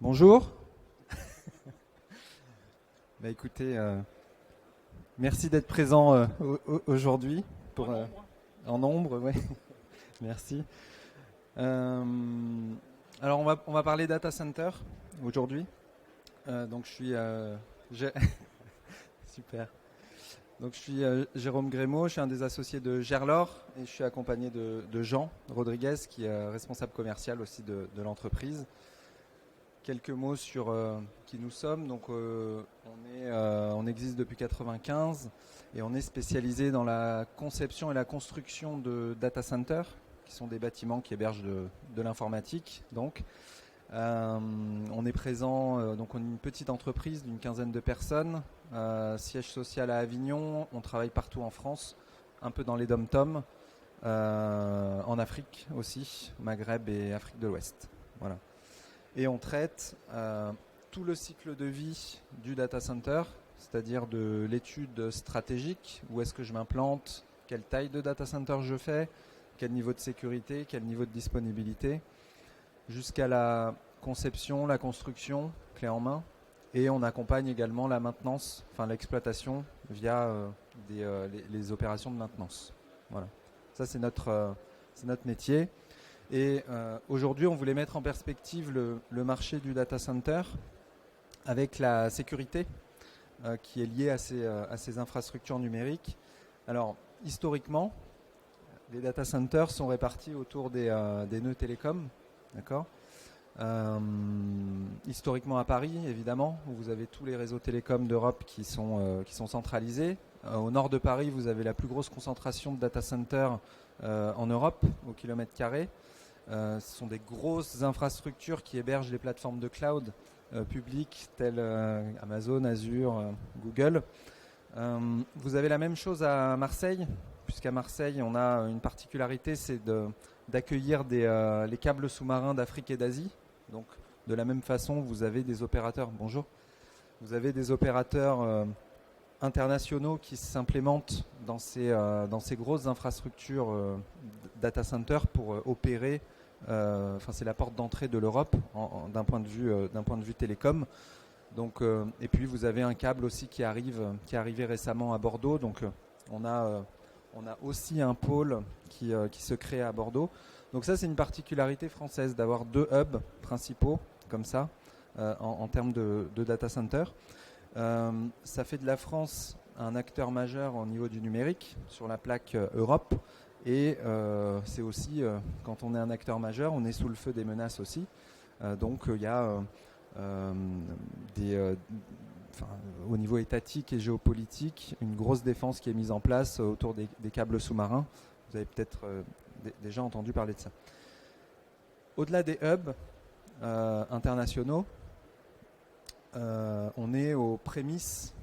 Bonjour. Écoutez, merci d'être présent aujourd'hui en nombre, ouais. Merci. Euh, alors on va parler data center aujourd'hui. Donc je suis super. Donc je suis Jérôme Grémaud, je suis un des associés de Gerlor et je suis accompagné de Jean Rodriguez qui est responsable commercial aussi de l'entreprise. Quelques mots sur qui nous sommes. Donc, on existe depuis 1995 et on est spécialisé dans la conception et la construction de data centers, qui sont des bâtiments qui hébergent de l'informatique. Donc, on est présent. Donc, on est une petite entreprise d'une quinzaine de personnes, siège social à Avignon. On travaille partout en France, un peu dans les dom-toms, en Afrique aussi, Maghreb et Afrique de l'Ouest. Voilà. Et on traite tout le cycle de vie du data center, c'est-à-dire de l'étude stratégique, où est-ce que je m'implante, quelle taille de data center je fais, quel niveau de sécurité, quel niveau de disponibilité, jusqu'à la conception, la construction, clé en main. Et on accompagne également la maintenance, enfin l'exploitation via les opérations de maintenance. Voilà. Ça, c'est notre métier. Et aujourd'hui, on voulait mettre en perspective le marché du data center avec la sécurité qui est liée à ces infrastructures numériques. Alors, historiquement, les data centers sont répartis autour des nœuds télécoms, d'accord. Historiquement à Paris, évidemment, où vous avez tous les réseaux télécoms d'Europe qui sont centralisés. Au nord de Paris, vous avez la plus grosse concentration de data centers en Europe, au kilomètre carré. Ce sont des grosses infrastructures qui hébergent les plateformes de cloud publiques telles Amazon, Azure, Google. Vous avez la même chose à Marseille, puisqu'à Marseille, on a une particularité, c'est d'accueillir les câbles sous-marins d'Afrique et d'Asie. Donc, de la même façon, vous avez des opérateurs. Bonjour. Vous avez des opérateurs internationaux qui s'implémentent dans ces grosses infrastructures data center pour opérer. C'est la porte d'entrée de l'Europe d'un point de vue télécom. Donc, et puis vous avez un câble aussi qui est arrivé récemment à Bordeaux. Donc on a aussi un pôle qui se crée à Bordeaux. Donc ça, c'est une particularité française d'avoir deux hubs principaux comme ça en termes de data center. Ça fait de la France un acteur majeur au niveau du numérique sur la plaque Europe. Et c'est aussi, quand on est un acteur majeur, on est sous le feu des menaces aussi. Donc il y a au niveau étatique et géopolitique, une grosse défense qui est mise en place autour des câbles sous-marins. Vous avez peut-être déjà entendu parler de ça. Au-delà des hubs internationaux, on est aux prémices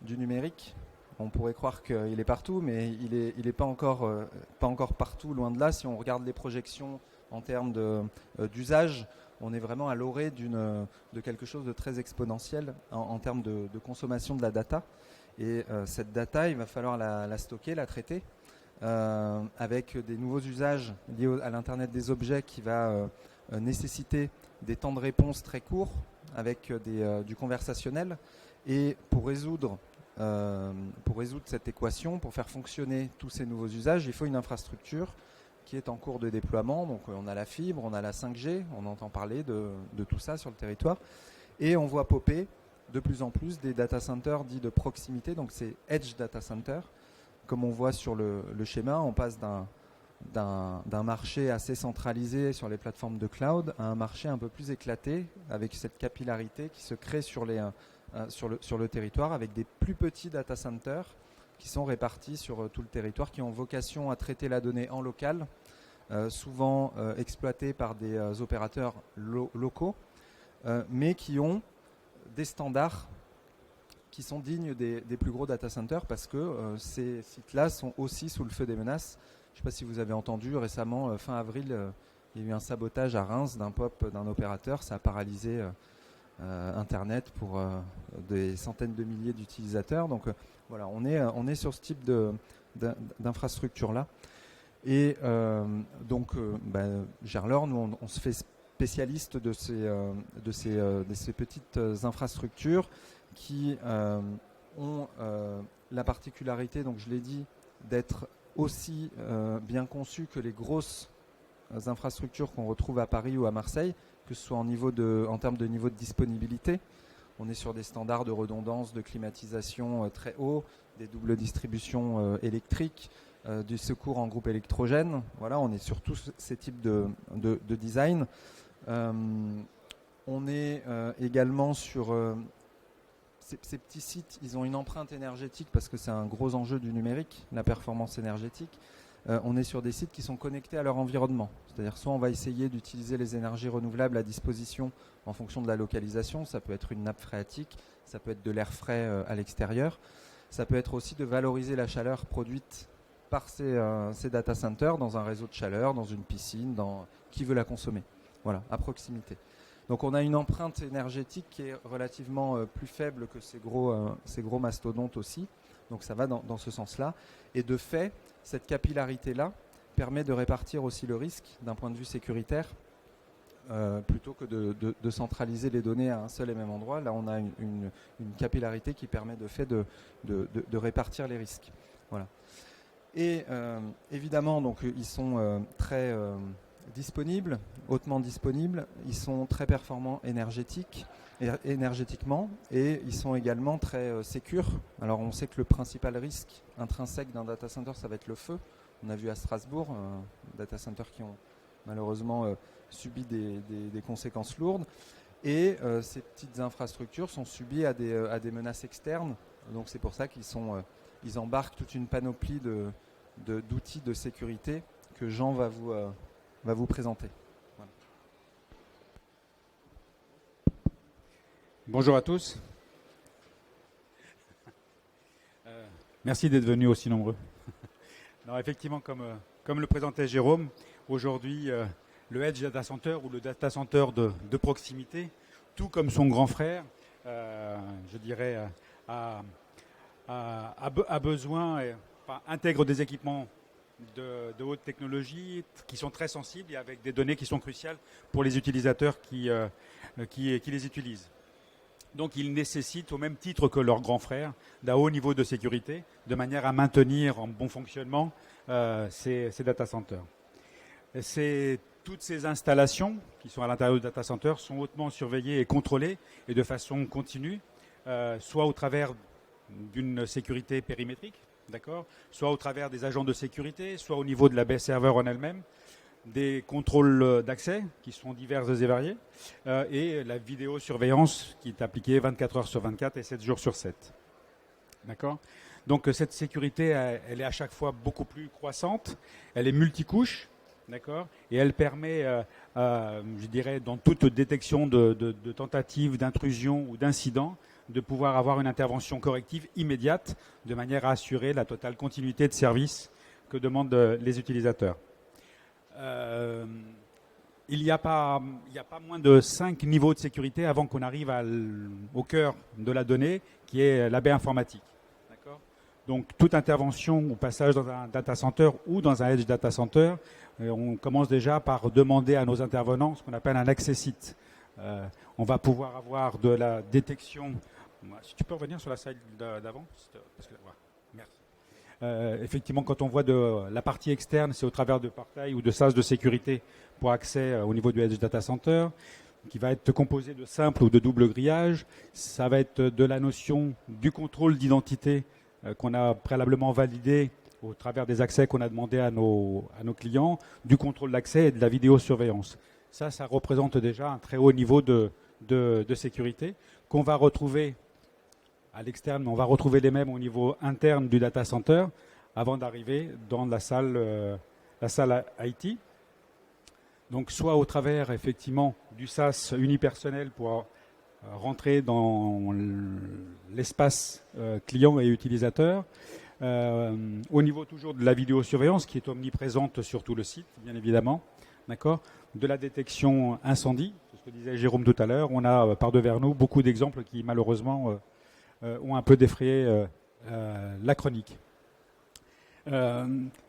du numérique. On pourrait croire qu'il est partout, mais il est pas encore partout, loin de là. Si on regarde les projections en termes d'usage, on est vraiment à l'orée de quelque chose de très exponentiel en termes de consommation de la data. Et cette data, il va falloir la stocker, la traiter, avec des nouveaux usages liés à l'Internet des objets qui va nécessiter des temps de réponse très courts avec du conversationnel. Et pour résoudre cette équation, pour faire fonctionner tous ces nouveaux usages, il faut une infrastructure qui est en cours de déploiement. Donc on a la fibre, on a la 5G, on entend parler de tout ça sur le territoire. Et on voit popper de plus en plus des data centers dits de proximité, donc c'est Edge Data Center. Comme on voit sur le schéma, on passe d'un marché assez centralisé sur les plateformes de cloud à un marché un peu plus éclaté, avec cette capillarité qui se crée sur le territoire, avec des plus petits data centers qui sont répartis sur tout le territoire, qui ont vocation à traiter la donnée en local, souvent exploités par des opérateurs locaux, mais qui ont des standards qui sont dignes des plus gros data centers, parce que ces sites-là sont aussi sous le feu des menaces. Je ne sais pas si vous avez entendu récemment, fin avril, il y a eu un sabotage à Reims d'un POP d'un opérateur. Ça a paralysé Internet pour des centaines de milliers d'utilisateurs. Donc voilà, on est sur ce type d'infrastructure-là. Et Gerlor, nous, on se fait spécialistes de ces petites infrastructures qui ont la particularité, donc je l'ai dit, d'être aussi bien conçues que les grosses infrastructures qu'on retrouve à Paris ou à Marseille, que ce soit en termes de niveau de disponibilité. On est sur des standards de redondance, de climatisation très hauts, des doubles distributions électriques, du secours en groupe électrogène. Voilà, on est sur tous ces types de design. On est également sur ces petits sites. Ils ont une empreinte énergétique parce que c'est un gros enjeu du numérique, la performance énergétique. On est sur des sites qui sont connectés à leur environnement. C'est-à-dire soit on va essayer d'utiliser les énergies renouvelables à disposition en fonction de la localisation. Ça peut être une nappe phréatique, ça peut être de l'air frais à l'extérieur. Ça peut être aussi de valoriser la chaleur produite par ces data centers dans un réseau de chaleur, dans une piscine, qui veut la consommer. Voilà, à proximité. Donc on a une empreinte énergétique qui est relativement plus faible que ces gros mastodontes aussi. Donc ça va dans ce sens-là. Et de fait, cette capillarité-là permet de répartir aussi le risque d'un point de vue sécuritaire plutôt que de centraliser les données à un seul et même endroit. Là, on a une capillarité qui permet de fait de répartir les risques. Voilà. Et évidemment, donc, ils sont très disponibles, hautement disponibles. Ils sont très performants énergétiquement et ils sont également très sécures. Alors, on sait que le principal risque intrinsèque d'un data center, ça va être le feu. On a vu à Strasbourg, data centers qui ont malheureusement subi des conséquences lourdes. Et ces petites infrastructures sont subies à des menaces externes. Donc, c'est pour ça ils embarquent toute une panoplie d'outils de sécurité que Jean va vous présenter. Voilà. Bonjour à tous. Merci d'être venus aussi nombreux. Alors effectivement, comme le présentait Jérôme, aujourd'hui, le Edge Data Center ou le Data Center de proximité, tout comme son grand frère, je dirais, a besoin, intègre des équipements de haute technologie qui sont très sensibles et avec des données qui sont cruciales pour les utilisateurs qui les utilisent. Donc ils nécessitent, au même titre que leurs grands frères, d'un haut niveau de sécurité, de manière à maintenir en bon fonctionnement ces data centers. Toutes ces installations qui sont à l'intérieur du data center sont hautement surveillées et contrôlées et de façon continue, soit au travers d'une sécurité périmétrique, d'accord, soit au travers des agents de sécurité, soit au niveau de la baie serveur en elle-même, des contrôles d'accès qui sont divers et variés, et la vidéosurveillance qui est appliquée 24 heures sur 24 et 7 jours sur 7. D'accord ? Donc cette sécurité, elle est à chaque fois beaucoup plus croissante, elle est multicouche, d'accord ? Et elle permet, je dirais, dans toute détection de tentatives d'intrusion ou d'incidents, de pouvoir avoir une intervention corrective immédiate de manière à assurer la totale continuité de service que demandent les utilisateurs. Il n'y a pas moins de 5 niveaux de sécurité avant qu'on arrive au cœur de la donnée, qui est la baie informatique. D'accord ? Donc, toute intervention au passage dans un data center ou dans un edge data center, on commence déjà par demander à nos intervenants ce qu'on appelle un access site. On va pouvoir avoir de la détection. Si tu peux revenir sur la slide d'avant, parce que, ouais, merci. Effectivement, quand on voit de la partie externe, c'est au travers de portails ou de sas de sécurité pour accès au niveau du Edge Data Center, qui va être composé de simple ou de double grillage. Ça va être de la notion du contrôle d'identité qu'on a préalablement validé au travers des accès qu'on a demandé à nos clients, du contrôle d'accès et de la vidéosurveillance. Ça représente déjà un très haut niveau de sécurité qu'on va retrouver à l'externe, mais on va retrouver les mêmes au niveau interne du data center avant d'arriver dans la salle IT. Donc soit au travers effectivement du SaaS unipersonnel pour rentrer dans l'espace client et utilisateur, au niveau toujours de la vidéosurveillance qui est omniprésente sur tout le site, bien évidemment, d'accord, de la détection incendie, ce que disait Jérôme tout à l'heure. On a par devers nous beaucoup d'exemples qui malheureusement ont un peu défrayé la chronique.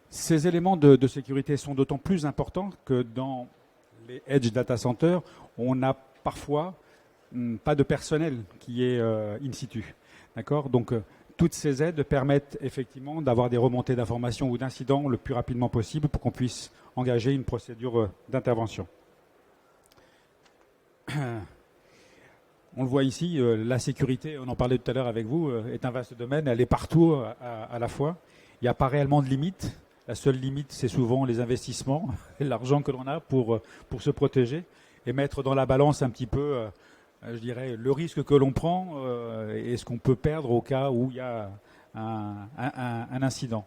Ces éléments de sécurité sont d'autant plus importants que dans les edge data centers, on n'a parfois pas de personnel qui est in situ. D'accord ? Donc, toutes ces aides permettent effectivement d'avoir des remontées d'informations ou d'incidents le plus rapidement possible pour qu'on puisse engager une procédure d'intervention. On le voit ici, la sécurité, on en parlait tout à l'heure avec vous, est un vaste domaine, elle est partout à la fois. Il n'y a pas réellement de limite. La seule limite, c'est souvent les investissements, l'argent que l'on a pour se protéger et mettre dans la balance un petit peu, je dirais, le risque que l'on prend et ce qu'on peut perdre au cas où il y a un incident.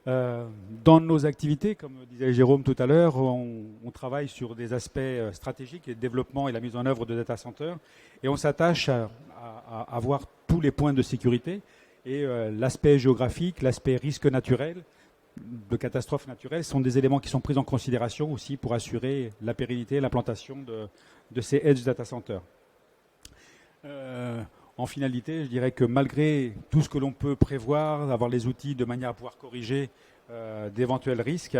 Dans nos activités, comme disait Jérôme tout à l'heure, on travaille sur des aspects stratégiques et le développement et la mise en œuvre de data centers et on s'attache à avoir tous les points de sécurité et l'aspect géographique, l'aspect risque naturel, de catastrophes naturelles sont des éléments qui sont pris en considération aussi pour assurer la pérennité et l'implantation de ces edge data centers. En finalité, je dirais que malgré tout ce que l'on peut prévoir, avoir les outils de manière à pouvoir corriger d'éventuels risques,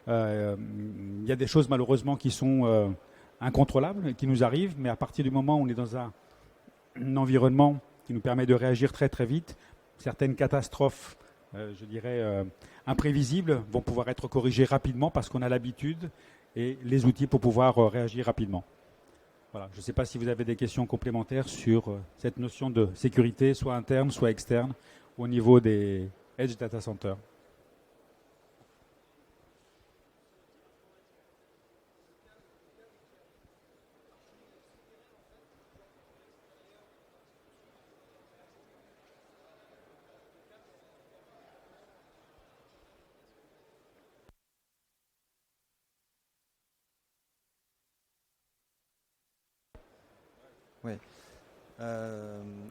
il y a des choses malheureusement qui sont incontrôlables et qui nous arrivent, mais à partir du moment où on est dans un environnement qui nous permet de réagir très très vite, certaines catastrophes, je dirais, imprévisibles vont pouvoir être corrigées rapidement parce qu'on a l'habitude et les outils pour pouvoir réagir rapidement. Voilà. Je ne sais pas si vous avez des questions complémentaires sur cette notion de sécurité, soit interne, soit externe, au niveau des Edge Data Centers. Oui.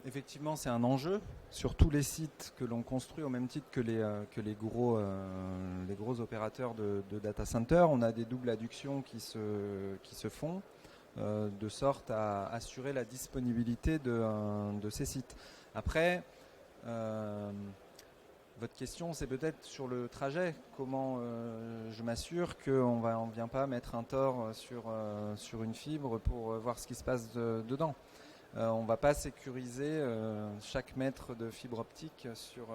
Effectivement, c'est un enjeu sur tous les sites que l'on construit, au même titre que les gros opérateurs de data center. On a des doubles adductions qui se font de sorte à assurer la disponibilité de ces sites. Après, votre question, c'est peut-être sur le trajet. Comment je m'assure qu'on ne vient pas mettre un tore sur une fibre pour voir ce qui se passe dedans. On ne va pas sécuriser chaque mètre de fibre optique sur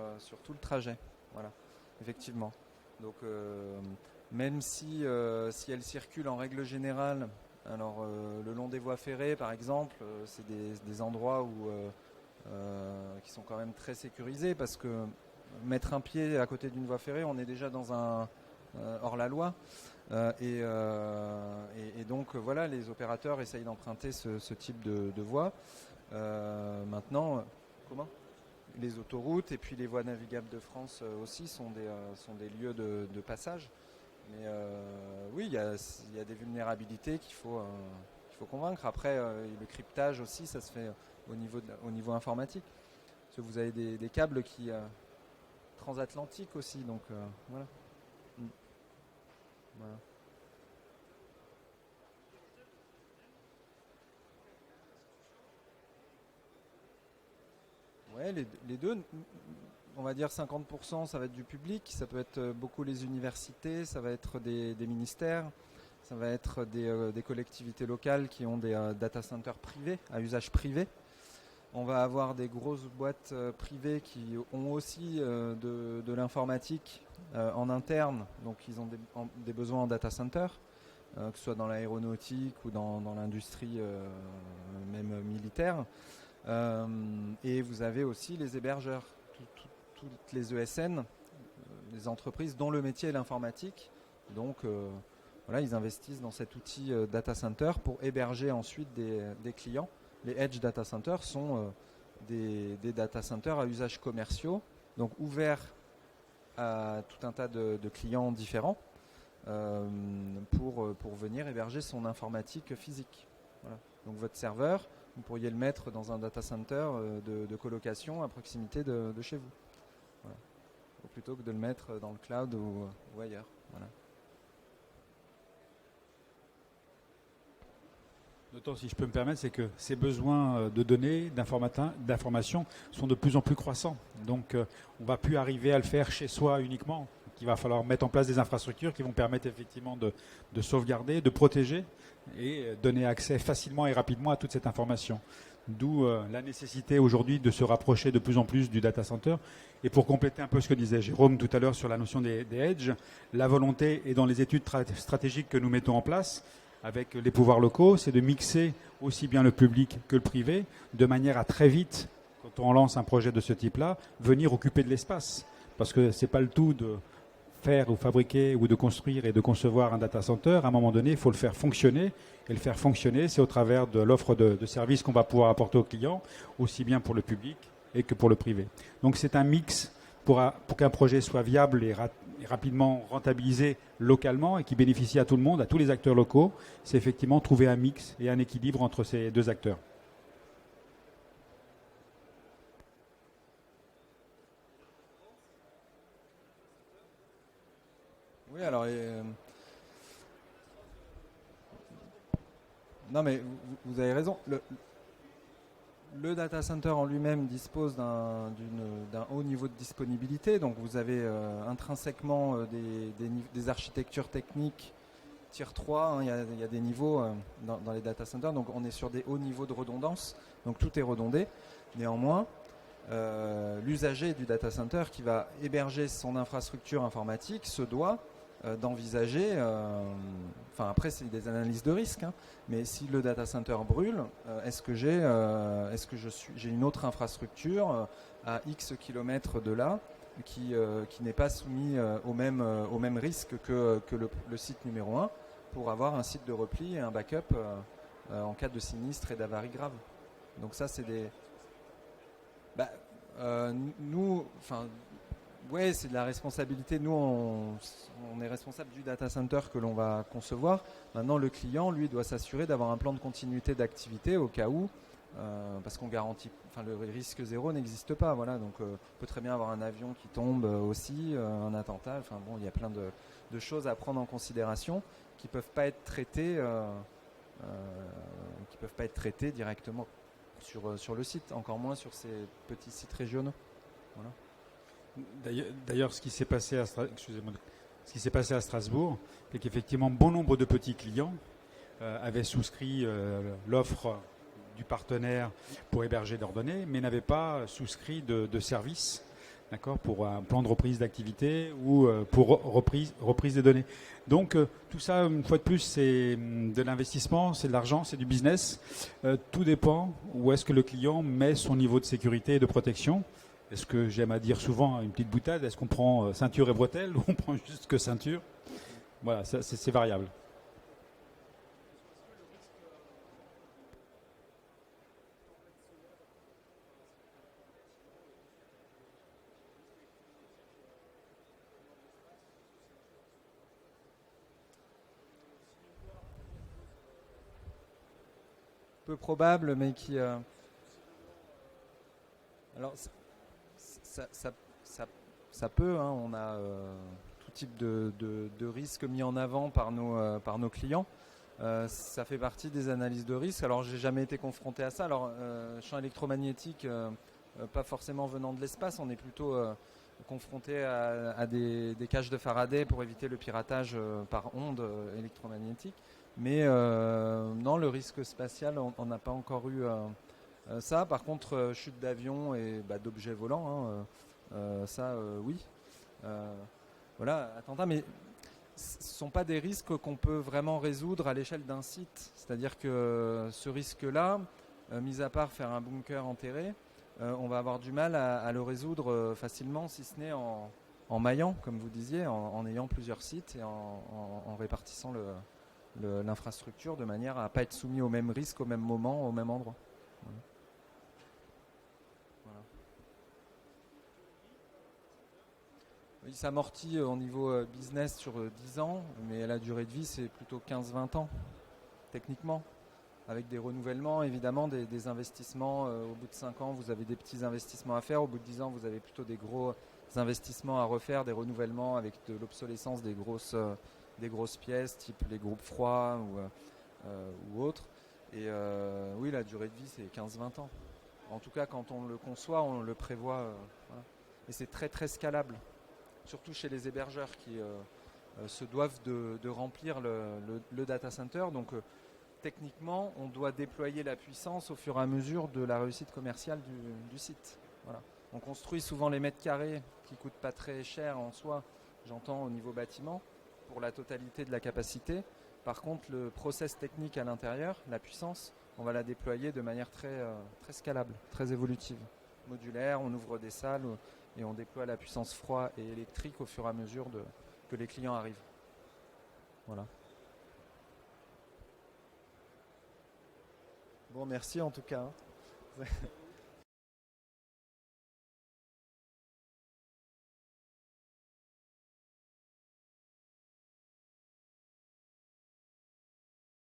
tout le trajet. Voilà, effectivement. Donc, même si elle circule en règle générale, alors le long des voies ferrées, par exemple, c'est des endroits qui sont quand même très sécurisés parce que mettre un pied à côté d'une voie ferrée, on est déjà dans un hors la loi. Et donc voilà, les opérateurs essayent d'emprunter ce type de voie. Maintenant, les autoroutes et puis les voies navigables de France aussi sont des lieux de passage. Mais oui, il y a des vulnérabilités qu'il faut convaincre. Après, le cryptage aussi, ça se fait au niveau informatique. Parce que vous avez des câbles qui transatlantiques aussi, donc voilà. Voilà. Ouais, les deux, on va dire 50%, ça va être du public, ça peut être beaucoup les universités, ça va être des ministères, ça va être des collectivités locales qui ont des data centers privés, à usage privé. On va avoir des grosses boîtes privées qui ont aussi de l'informatique en interne, donc ils ont des besoins en data center, que ce soit dans l'aéronautique ou dans l'industrie même militaire. Et vous avez aussi les hébergeurs, toutes les ESN, les entreprises dont le métier est l'informatique. Donc voilà, ils investissent dans cet outil data center pour héberger ensuite des clients. Les Edge Data Centers sont des data centers à usage commerciaux, donc ouverts à tout un tas de clients différents pour venir héberger son informatique physique. Voilà. Donc votre serveur, vous pourriez le mettre dans un data center de colocation à proximité de chez vous. Voilà. Plutôt que de le mettre dans le cloud ou ailleurs. Voilà. D'autant, si je peux me permettre, c'est que ces besoins de données, d'informations sont de plus en plus croissants. Donc, on ne va plus arriver à le faire chez soi uniquement. qu'il va falloir mettre en place des infrastructures qui vont permettre effectivement de sauvegarder, de protéger et donner accès facilement et rapidement à toute cette information. D'où la nécessité aujourd'hui de se rapprocher de plus en plus du data center. Et pour compléter un peu ce que disait Jérôme tout à l'heure sur la notion des edge, la volonté est dans les études stratégiques que nous mettons en place avec les pouvoirs locaux, c'est de mixer aussi bien le public que le privé, de manière à très vite, quand on lance un projet de ce type-là, venir occuper de l'espace. Parce que ce n'est pas le tout de faire ou fabriquer ou de construire et de concevoir un data center. À un moment donné, il faut le faire fonctionner. Et le faire fonctionner, c'est au travers de l'offre de services qu'on va pouvoir apporter aux clients, aussi bien pour le public et que pour le privé. Donc c'est un mix pour qu'un projet soit viable et rapidement rentabilisé localement et qui bénéficie à tout le monde, à tous les acteurs locaux. C'est effectivement trouver un mix et un équilibre entre ces deux acteurs. Oui, alors... non, mais vous avez raison. Le data center en lui-même dispose d'un haut niveau de disponibilité. Donc vous avez intrinsèquement des architectures techniques tier 3. Hein, il y a des niveaux dans les data centers. Donc on est sur des hauts niveaux de redondance. Donc tout est redondé. Néanmoins, l'usager du data center qui va héberger son infrastructure informatique se doit d'envisager, après c'est des analyses de risque, hein, mais si le data center brûle, est-ce que j'ai une autre infrastructure à X kilomètres de là qui n'est pas soumis au même risque que le site numéro 1 pour avoir un site de repli et un backup en cas de sinistre et d'avarie grave. Donc ça c'est des... Oui, c'est de la responsabilité. Nous, on est responsable du data center que l'on va concevoir. Maintenant, le client, lui, doit s'assurer d'avoir un plan de continuité d'activité au cas où, parce qu'on garantit, le risque zéro n'existe pas. Voilà, donc on peut très bien avoir un avion qui tombe aussi, un attentat. Il y a plein de choses à prendre en considération qui peuvent pas être traitées, directement sur le site, encore moins sur ces petits sites régionaux. Voilà. D'ailleurs, ce qui s'est passé à Strasbourg, c'est qu'effectivement, bon nombre de petits clients avaient souscrit l'offre du partenaire pour héberger leurs données, mais n'avaient pas souscrit de service, d'accord, pour un plan de reprise d'activité ou pour reprise des données. Donc, tout ça, une fois de plus, c'est de l'investissement, c'est de l'argent, c'est du business. Tout dépend où est-ce que le client met son niveau de sécurité et de protection. Est-ce que j'aime à dire souvent une petite boutade, est-ce qu'on prend ceinture et bretelles ou on prend juste que ceinture? Voilà, c'est variable. Peu probable, mais qui... Alors, ça peut, hein, on a tout type de risques mis en avant par nos clients. Ça fait partie des analyses de risque. Alors, j'ai jamais été confronté à ça. Alors, champ électromagnétique, pas forcément venant de l'espace, on est plutôt confronté à des cages de Faraday pour éviter le piratage par ondes électromagnétiques. Mais non, le risque spatial, on n'a pas encore eu ça. Par contre, chute d'avion et d'objets volants, ça, oui. Voilà, attentat, mais ce ne sont pas des risques qu'on peut vraiment résoudre à l'échelle d'un site. C'est-à-dire que ce risque-là, mis à part faire un bunker enterré, on va avoir du mal à le résoudre facilement, si ce n'est en maillant, comme vous disiez, en ayant plusieurs sites et en répartissant l'infrastructure de manière à ne pas être soumis au même risque, au même moment, au même endroit. Voilà. Il s'amortit au niveau business sur 10 ans, mais la durée de vie, c'est plutôt 15-20 ans, techniquement. Avec des renouvellements, évidemment, des investissements. Au bout de 5 ans, vous avez des petits investissements à faire. Au bout de 10 ans, vous avez plutôt des gros investissements à refaire, des renouvellements avec de l'obsolescence des grosses pièces, type les groupes froids ou autres. Et oui, la durée de vie, c'est 15-20 ans. En tout cas, quand on le conçoit, on le prévoit. Voilà. Et c'est très, très scalable. surtout chez les hébergeurs qui se doivent de remplir le data center. Donc techniquement, on doit déployer la puissance au fur et à mesure de la réussite commerciale du site. Voilà. On construit souvent les mètres carrés qui ne coûtent pas très cher en soi, j'entends au niveau bâtiment, pour la totalité de la capacité. Par contre, le process technique à l'intérieur, la puissance, on va la déployer de manière très scalable, très évolutive. Modulaire, on ouvre des salles et on déploie la puissance froid et électrique au fur et à mesure que les clients arrivent. Voilà. Bon, merci en tout cas.